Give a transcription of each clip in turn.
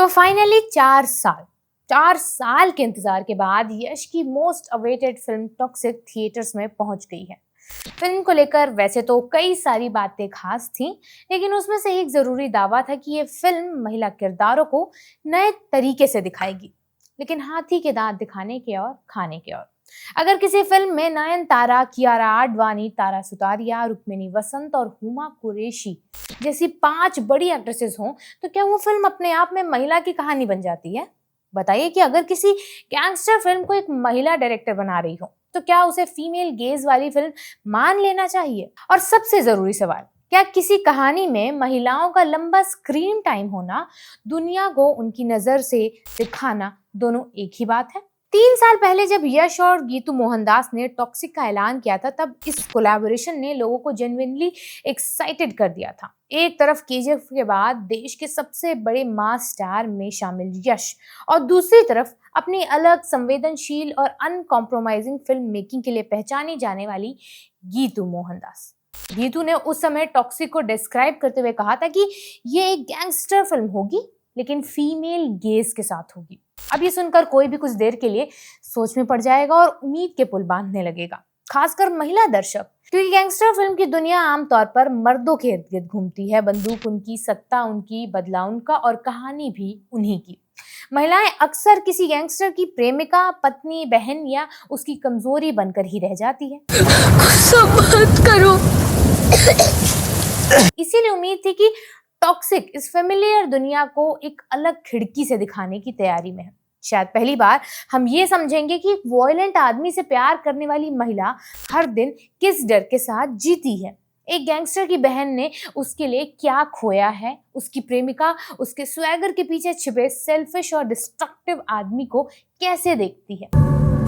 तो फाइनली 4 साल के इंतजार के बाद यश की most awaited film toxic theatres में पहुंच गई है। फिल्म को लेकर वैसे तो कई सारी बातें खास थीं, लेकिन उसमें से एक जरूरी दावा था कि ये फिल्म महिला किरदारों को नए तरीके से दिखाएगी। लेकिन हाथी के दांत दिखाने के और खाने के और। अगर किसी फिल्म में नयनतारा, कियारा आडवाणी, तारा सुतारिया, रुक्मिणी वसंत और हुमा कुरैशी जैसी 5 बड़ी एक्ट्रेसेस हों, तो क्या वो फिल्म अपने आप में महिला की कहानी बन जाती है? बताइए कि अगर किसी गैंगस्टर फिल्म को एक महिला डायरेक्टर बना रही हो, तो क्या उसे फीमेल गेज वाली फिल्म मान लेना चाहिए? और सबसे जरूरी सवाल, क्या किसी कहानी में महिलाओं का लंबा स्क्रीन टाइम होना, दुनिया को उनकी नजर से दिखाना, दोनों एक ही बात है? 3 साल पहले जब यश और गीतू मोहनदास ने टॉक्सिक का ऐलान किया था, तब इस कोलैबोरेशन ने लोगों को जेन्युइनली एक्साइटेड कर दिया था। एक तरफ केजीएफ के बाद देश के सबसे बड़े मास स्टार में शामिल यश, और दूसरी तरफ अपनी अलग संवेदनशील और अनकॉम्प्रोमाइजिंग फिल्म मेकिंग के लिए पहचानी जाने वाली गीतू मोहनदास। गीतू ने उस समय टॉक्सिक को डिस्क्राइब करते हुए कहा था कि ये एक गैंगस्टर फिल्म होगी, लेकिन फीमेल गेज के साथ होगी। अब ये सुनकर कोई भी कुछ देर के लिए सोच में पड़ जाएगा और उम्मीद के पुल बांधने लगेगा, खासकर महिला दर्शक, क्योंकि गैंगस्टर फिल्म की दुनिया आमतौर पर मर्दों के इर्द गिर्द घूमती है। बंदूक उनकी, सत्ता उनकी, बदला उनका और कहानी भी उन्हीं की। महिलाएं अक्सर किसी गैंगस्टर की प्रेमिका, पत्नी, बहन या उसकी कमजोरी बनकर ही रह जाती है। सब मत करो। इसीलिए उम्मीद थी कि टॉक्सिक इस फेमिलियर दुनिया को एक अलग खिड़की से दिखाने की तैयारी में है। शायद पहली बार हम ये समझेंगे कि एक वॉयलेंट आदमी से प्यार करने वाली महिला हर दिन किस डर के साथ जीती है। एक गैंगस्टर की बहन ने उसके लिए क्या खोया है, उसकी प्रेमिका उसके स्वैगर के पीछे छिपे सेल्फिश और डिस्ट्रक्टिव आदमी को कैसे देखती है।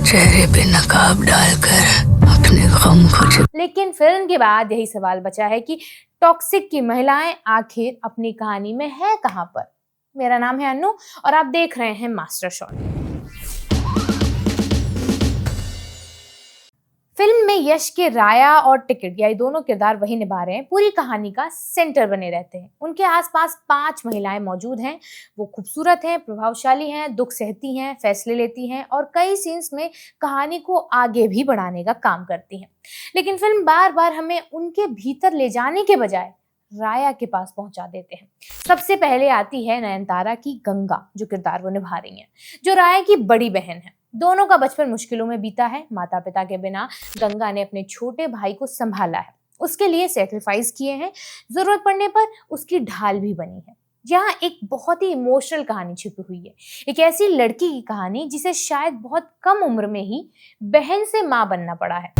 चेहरे पे नकाब डालकर अपने गम को। लेकिन फिल्म के बाद यही सवाल बचा है कि टॉक्सिक की महिलाएं आखिर अपनी कहानी में है कहां पर। मेरा नाम है अनु और आप देख रहे हैं मास्टर शॉट। फिल्म में यश के राया और टिकट, ये दोनों किरदार वही निभा रहे हैं, पूरी कहानी का सेंटर बने रहते हैं। उनके आसपास 5 महिलाएं मौजूद हैं। वो खूबसूरत हैं, प्रभावशाली हैं, दुख सहती हैं, फैसले लेती हैं और कई सीन्स में कहानी को आगे भी बढ़ाने का काम करती हैं। लेकिन फिल्म बार बार हमें उनके भीतर ले जाने के बजाय राया के पास पहुंचा देते हैं। सबसे पहले आती है नयनतारा की गंगा, जो किरदार वो निभा रही हैं, जो राया की बड़ी बहन है। दोनों का बचपन मुश्किलों में बीता है। माता पिता के बिना गंगा ने अपने छोटे भाई को संभाला है, उसके लिए सेक्रीफाइस किए हैं, जरूरत पड़ने पर उसकी ढाल भी बनी है। यहाँ एक बहुत ही इमोशनल कहानी छिपी हुई है, एक ऐसी लड़की की कहानी जिसे शायद बहुत कम उम्र में ही बहन से माँ बनना पड़ा है,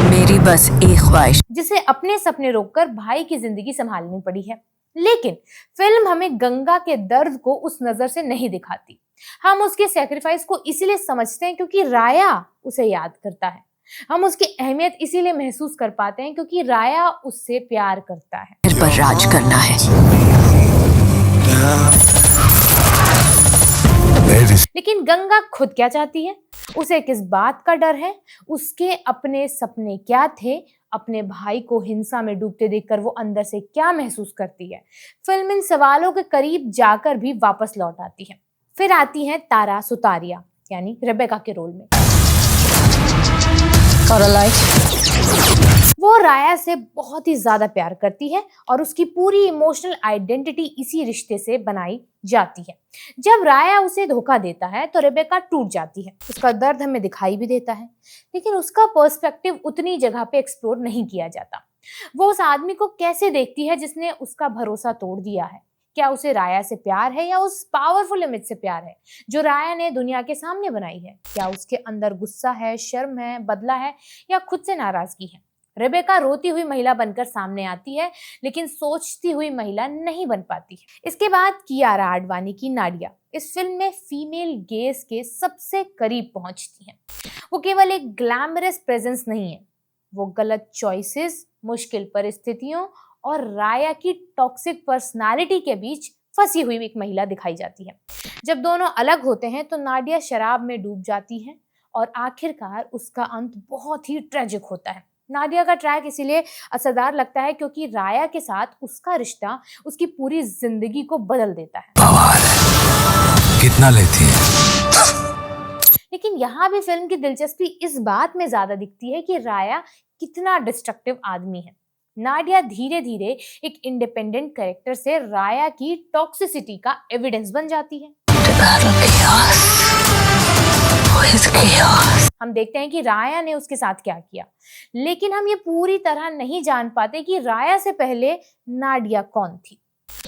मेरी बस एक ख्वाहिश, जिसे अपने सपने रोककर भाई की जिंदगी संभालनी पड़ी है। लेकिन फिल्म हमें गंगा के दर्द को उस नजर से नहीं दिखाती। हम उसके सेक्रीफाइस को इसीलिए समझते हैं क्योंकि राया उसे याद करता है। हम उसकी अहमियत इसीलिए महसूस कर पाते हैं क्योंकि राया उससे प्यार करता है। मेरे पर राज करना है। लेकिन गंगा खुद क्या चाहती है? उसे किस बात का डर है? उसके अपने सपने क्या थे? अपने भाई को हिंसा में डूबते देखकर वो अंदर से क्या महसूस करती है? फिल्म इन सवालों के करीब जाकर भी वापस लौट आती है। फिर आती है तारा सुतारिया, यानी रेबेका के रोल में। वो राया से बहुत ही ज्यादा प्यार करती है और उसकी पूरी इमोशनल आइडेंटिटी इसी रिश्ते से बनाई जाती है। जब राया उसे धोखा देता है तो रेबेका टूट जाती है। उसका दर्द हमें दिखाई भी देता है, लेकिन उसका पर्सपेक्टिव उतनी जगह पे एक्सप्लोर नहीं किया जाता। वो उस आदमी को कैसे देखती है जिसने उसका भरोसा तोड़ दिया है? क्या उसे राया से प्यार है या उस पावरफुल इमेज से प्यार है जो राया ने दुनिया के सामने बनाई है? क्या उसके अंदर गुस्सा है, शर्म है, बदला है या खुद से नाराजगी है? रेबेका रोती हुई महिला बनकर सामने आती है, लेकिन सोचती हुई महिला नहीं बन पाती है। इसके बाद कियारा आडवाणी की नाडिया इस फिल्म में फीमेल गेज के सबसे करीब पहुंचती है। वो केवल एक ग्लैमरस प्रेजेंस नहीं है, वो गलत चॉइसेस, मुश्किल परिस्थितियों और राया की टॉक्सिक पर्सनालिटी के बीच फंसी हुई एक महिला दिखाई जाती है। जब दोनों अलग होते हैं तो नाडिया शराब में डूब जाती है और आखिरकार उसका अंत बहुत ही ट्रेजिक होता है। नाडिया का ट्रैक इसीलिए असरदार लगता है क्योंकि राया के साथ उसका रिश्ता उसकी पूरी जिंदगी को बदल देता है। बवाल है। कितना लेती है? लेकिन यहाँ भी फिल्म की दिलचस्पी इस बात में ज्यादा दिखती है कि राया कितना डिस्ट्रक्टिव आदमी है। नाडिया धीरे धीरे एक इंडिपेंडेंट कैरेक्टर से राया की टॉक्सिसिटी का एविडेंस बन जाती है। हम देखते हैं कि राया ने उसके साथ क्या किया, लेकिन हम ये पूरी तरह नहीं जान पाते कि राया से पहले नाडिया कौन थी,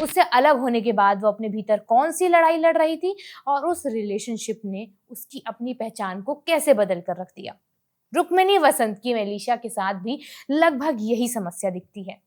उससे अलग होने के बाद वो अपने भीतर कौन सी लड़ाई लड़ रही थी और उस रिलेशनशिप ने उसकी अपनी पहचान को कैसे बदल कर रख दिया। रुक्मिणी वसंत की मेलिशा के साथ भी लगभग यही समस्या दिखती है।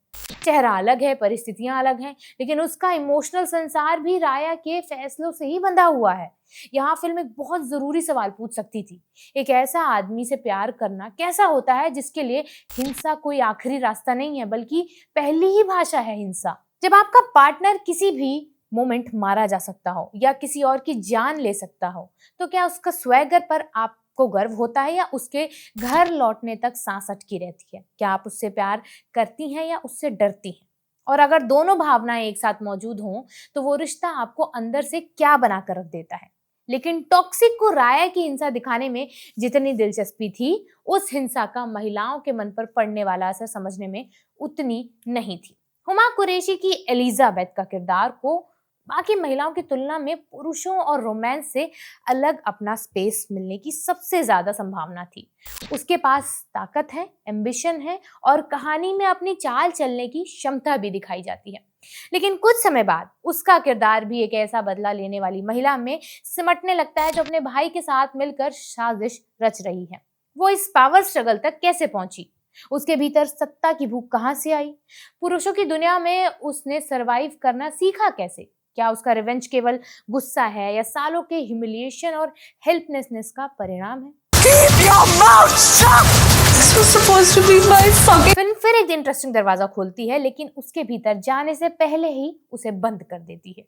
चेहरा अलग है, परिस्थितियां अलग हैं, लेकिन उसका इमोशनल संसार भी राया के फैसलों से ही बंधा हुआ है। यहाँ फिल्म एक बहुत जरूरी सवाल पूछ सकती थी, एक ऐसा आदमी से प्यार करना कैसा होता है जिसके लिए हिंसा कोई आखिरी रास्ता नहीं है बल्कि पहली ही भाषा है हिंसा। जब आपका पार्टनर किसी भी मोमेंट मारा जा सकता हो या किसी और की जान ले सकता हो, तो क्या उसका स्वैगर पर आपको गर्व होता है या उसके घर लौटने तक सांस अटकी रहती है? क्या आप उससे प्यार करती हैं या उससे डरती हैं? और अगर दोनों भावनाएं एक साथ मौजूद हों तो वो रिश्ता आपको अंदर से क्या बना कर रख देता है? लेकिन टॉक्सिक को राया की हिंसा दिखाने में जितनी दिलचस्पी थी, उस हिंसा का महिलाओं के मन पर पड़ने वाला असर समझने में उतनी नहीं थी। हुमा कुरैशी की एलिजाबेथ का किरदार को बाकी महिलाओं की तुलना में पुरुषों और रोमांस से अलग अपना स्पेस मिलने की सबसे ज्यादा संभावना थी। उसके पास ताकत है, एम्बिशन है और कहानी में अपनी चाल चलने की क्षमता भी दिखाई जाती है। लेकिन कुछ समय बाद उसका किरदार भी एक ऐसा बदला लेने वाली महिला में सिमटने लगता है जो अपने भाई के साथ मिलकर साजिश रच रही है। वो इस पावर स्ट्रगल तक कैसे पहुंची? उसके भीतर सत्ता की भूख कहां से आई? पुरुषों की दुनिया में उसने सरवाइव करना सीखा कैसे? क्या उसका रिवेंज केवल गुस्सा है या सालों के ह्यूमिलिएशन और हेल्पलेसनेस का परिणाम है? Keep your mouth shut! This was supposed to be my fucking... film फिर एक इंटरेस्टिंग दरवाजा खोलती है, लेकिन उसके भीतर जाने से पहले ही उसे बंद कर देती है।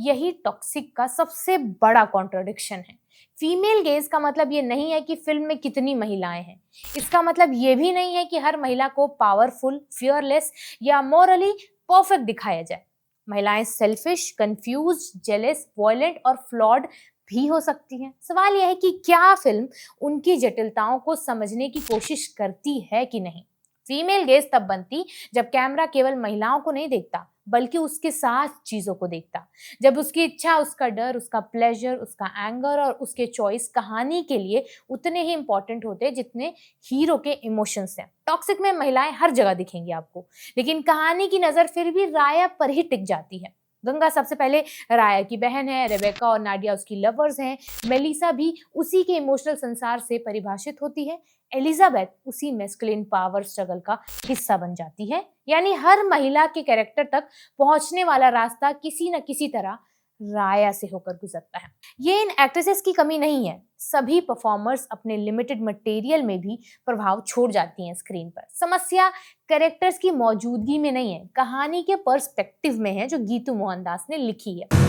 यही टॉक्सिक का सबसे बड़ा कॉन्ट्रडिक्शन है। फीमेल गेज का मतलब ये नहीं है कि फिल्म में कितनी महिलाएं हैं। इसका मतलब ये भी नहीं है कि हर महिला को पावरफुल, फियरलेस या मॉरली परफेक्ट दिखाया जाए। महिलाएं सेल्फिश, कंफ्यूज्ड, जेलस, वॉयलेंट और फ्लॉड भी हो सकती हैं। सवाल यह है कि क्या फिल्म उनकी जटिलताओं को समझने की कोशिश करती है कि नहीं। फीमेल गेज तब बनती जब कैमरा केवल महिलाओं को नहीं देखता बल्कि उसके साथ चीजों को देखता, जब उसकी इच्छा, उसका डर, उसका प्लेजर, उसका एंगर और उसके चॉइस कहानी के लिए उतने ही इंपॉर्टेंट होते जितने हीरो के इमोशंस हैं। टॉक्सिक में महिलाएं हर जगह दिखेंगी आपको, लेकिन कहानी की नजर फिर भी राया पर ही टिक जाती है। गंगा सबसे पहले राया की बहन है, रेबेका और नाडिया उसकी लवर्स हैं, मेलिसा भी उसी के इमोशनल संसार से परिभाषित होती है, एलिजाबेथ उसी मैस्कुलिन पावर स्ट्रगल का हिस्सा बन जाती है। यानी हर महिला के कैरेक्टर तक पहुंचने वाला रास्ता किसी न किसी तरह राया से होकर गुजरता है। ये इन एक्ट्रेसेस की कमी नहीं है, सभी परफॉर्मर्स अपने लिमिटेड मटेरियल में भी प्रभाव छोड़ जाती हैं स्क्रीन पर। समस्या कैरेक्टर्स की मौजूदगी में नहीं है, कहानी के पर्सपेक्टिव में है जो गीतू मोहनदास ने लिखी है।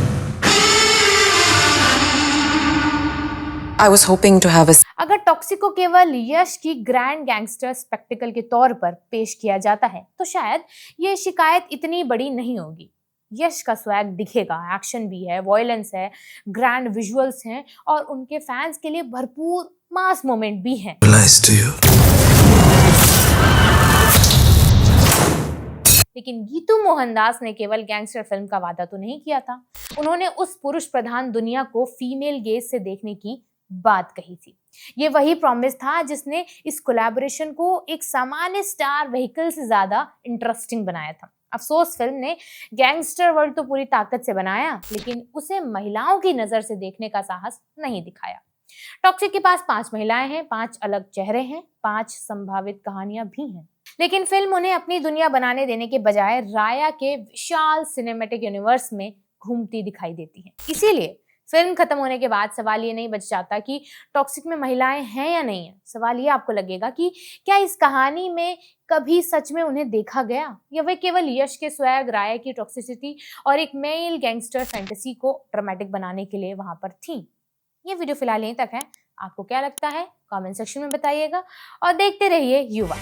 I was hoping to have a... अगर टॉक्सिक को केवल यश की ग्रैंड गैंगस्टर स्पेक्टिकल के तौर पर पेश किया जाता है तो शायद ये शिकायत इतनी बड़ी नहीं होगी। यश का स्वैग दिखेगा, एक्शन भी है, वॉयलेंस है, ग्रैंड विजुअल्स हैं और उनके फैंस के लिए भरपूर मास मोमेंट भी हैं। लेकिन गीतू मोहनदास ने केवल गैंगस्टर फिल्म का वादा तो नहीं किया था, उन्होंने उस पुरुष प्रधान दुनिया को फीमेल गेज से देखने की बात कही थी। ये वही प्रॉमिस था जिसने इस कोलैबोरेशन को एक सामान्य स्टार व्हीकल से ज्यादा इंटरेस्टिंग बनाया था। अफसोस फिल्म ने गैंगस्टर वर्ल्ड तो पूरी ताकत से बनाया, लेकिन उसे महिलाओं की नजर से देखने का साहस नहीं दिखाया। टॉक्सिक के पास 5 महिलाएं हैं, 5 अलग चेहरे हैं, 5 संभावित कहानियां भी हैं, लेकिन फिल्म उन्हें अपनी दुनिया बनाने देने के बजाय राया के विशाल सिनेमैटिक यूनिवर्स में घूमती दिखाई देती है। इसीलिए फिल्म खत्म होने के बाद सवाल ये नहीं बच जाता कि टॉक्सिक में महिलाएं हैं या नहीं है। सवाल ये आपको लगेगा कि क्या इस कहानी में कभी सच में उन्हें देखा गया या वे केवल यश के स्वैग, राया की टॉक्सिसिटी और एक मेल गैंगस्टर फैंटेसी को ड्रामेटिक बनाने के लिए वहां पर थी। ये वीडियो फिलहाल यहीं तक है। आपको क्या लगता है कमेंट सेक्शन में बताइएगा और देखते रहिए युवा।